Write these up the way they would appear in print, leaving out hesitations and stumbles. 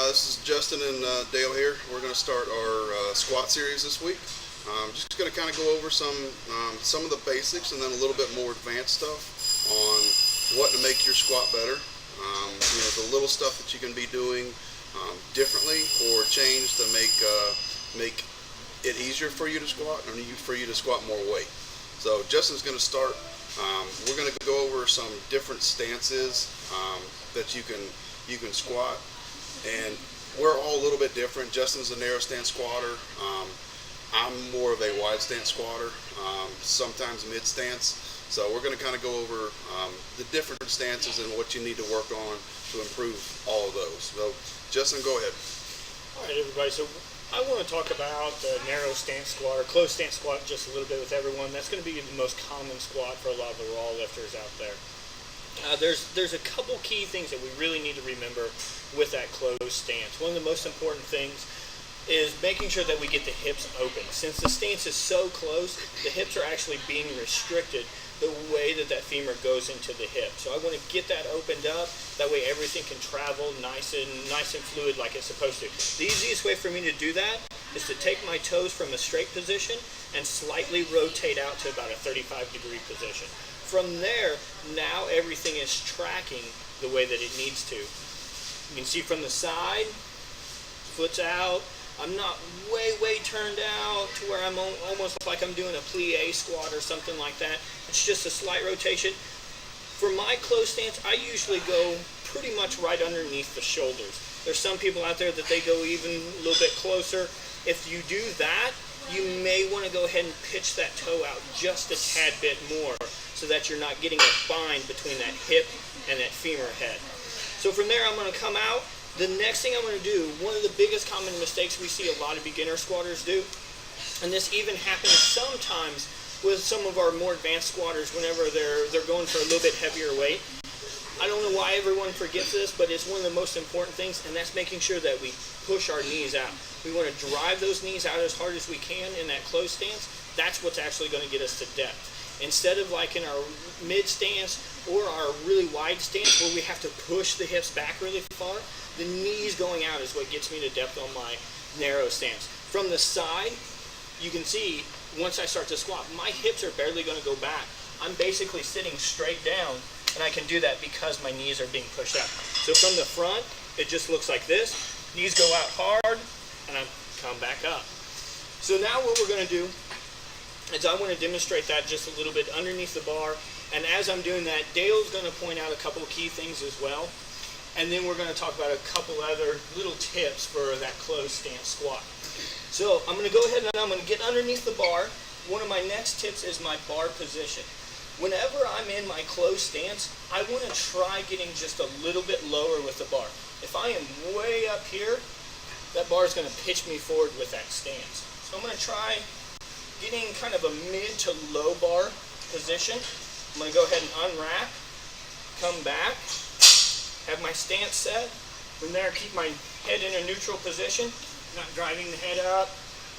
This is Justin and Dale here. We're going to start our squat series this week. Just going to kind of go over some of the basics and then a little bit more advanced stuff on what to make your squat better. The little stuff that you can be doing differently or change to make it easier for you to squat and for you to squat more weight. So Justin's going to start. We're going to go over some different stances that you can squat, and we're all a little bit different. Justin's a narrow stance squatter. I'm more of a wide stance squatter, sometimes mid stance. So we're going to kind of go over the different stances and what you need to work on to improve all of those. So Justin, go ahead. All right, everybody. So I want to talk about the narrow stance squat or closed stance squat just a little bit with everyone. That's going to be the most common squat for a lot of the raw lifters out there. There's a couple key things that we really need to remember with that closed stance. One of the most important things is making sure that we get the hips open. Since the stance is so close, the hips are actually being restricted the way that femur goes into the hip. So I want to get that opened up. That way everything can travel nice and fluid like it's supposed to. The easiest way for me to do that is to take my toes from a straight position and slightly rotate out to about a 35-degree position. From there, now everything is tracking the way that it needs to. You can see from the side, foot's out. I'm not way turned out to where I'm almost like I'm doing a plie squat or something like that. It's just a slight rotation. For my closed stance, I usually go pretty much right underneath the shoulders. There's some people out there that they go even a little bit closer. If you do that, you may want to go ahead and pitch that toe out just a tad bit more so that you're not getting a bind between that hip and that femur head. So from there, I'm going to come out. The next thing I'm going to do, one of the biggest common mistakes we see a lot of beginner squatters do, and this even happens sometimes with some of our more advanced squatters whenever they're going for a little bit heavier weight. I don't know why everyone forgets this, but it's one of the most important things, and that's making sure that we push our knees out. We want to drive those knees out as hard as we can in that closed stance. That's what's actually going to get us to depth. Instead of like in our mid stance or our really wide stance where we have to push the hips back really far, the knees going out is what gets me to depth on my narrow stance. From the side, you can see once I start to squat, my hips are barely going to go back. I'm basically sitting straight down, and I can do that because my knees are being pushed out. So from the front, it just looks like this. Knees go out hard, and I come back up. So now what we're going to do is I want to demonstrate that just a little bit underneath the bar. And as I'm doing that, Dale's going to point out a couple of key things as well. And then we're going to talk about a couple other little tips for that closed stance squat. So I'm going to go ahead and I'm going to get underneath the bar. One of my next tips is my bar position. Whenever I'm in my closed stance, I want to try getting just a little bit lower with the bar. If I am way up here, that bar is going to pitch me forward with that stance. So I'm going to try getting kind of a mid to low bar position. I'm going to go ahead and unwrap, come back, have my stance set. From there, keep my head in a neutral position, not driving the head up,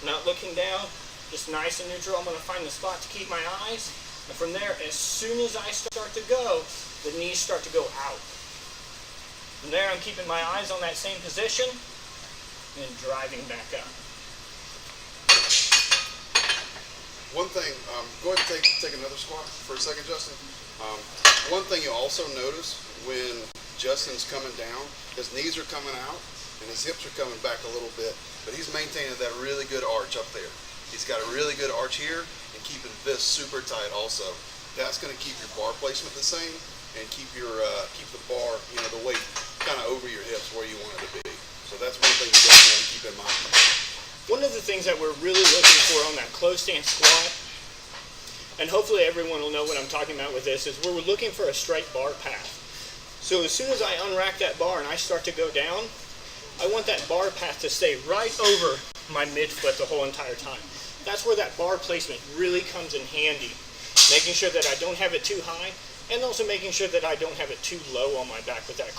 not looking down, just nice and neutral. I'm going to find the spot to keep my eyes. And from there, as soon as I start to go, the knees start to go out. From there, I'm keeping my eyes on that same position and driving back up. One thing, go ahead and take another squat for a second, Justin. One thing you'll also notice when Justin's coming down, his knees are coming out and his hips are coming back a little bit, but he's maintaining that really good arch up there. He's got a really good arch here and keeping this super tight also. That's going to keep your bar placement the same and keep the bar, the weight kind of over your hips where you want it to be. So that's one thing you definitely want to keep in mind. One of the things that we're really looking for on that closed stance squat, and hopefully everyone will know what I'm talking about with this, is we're looking for a straight bar path. So as soon as I unrack that bar and I start to go down, I want that bar path to stay right over my midfoot the whole entire time. That's where that bar placement really comes in handy. Making sure that I don't have it too high, and also making sure that I don't have it too low on my back with that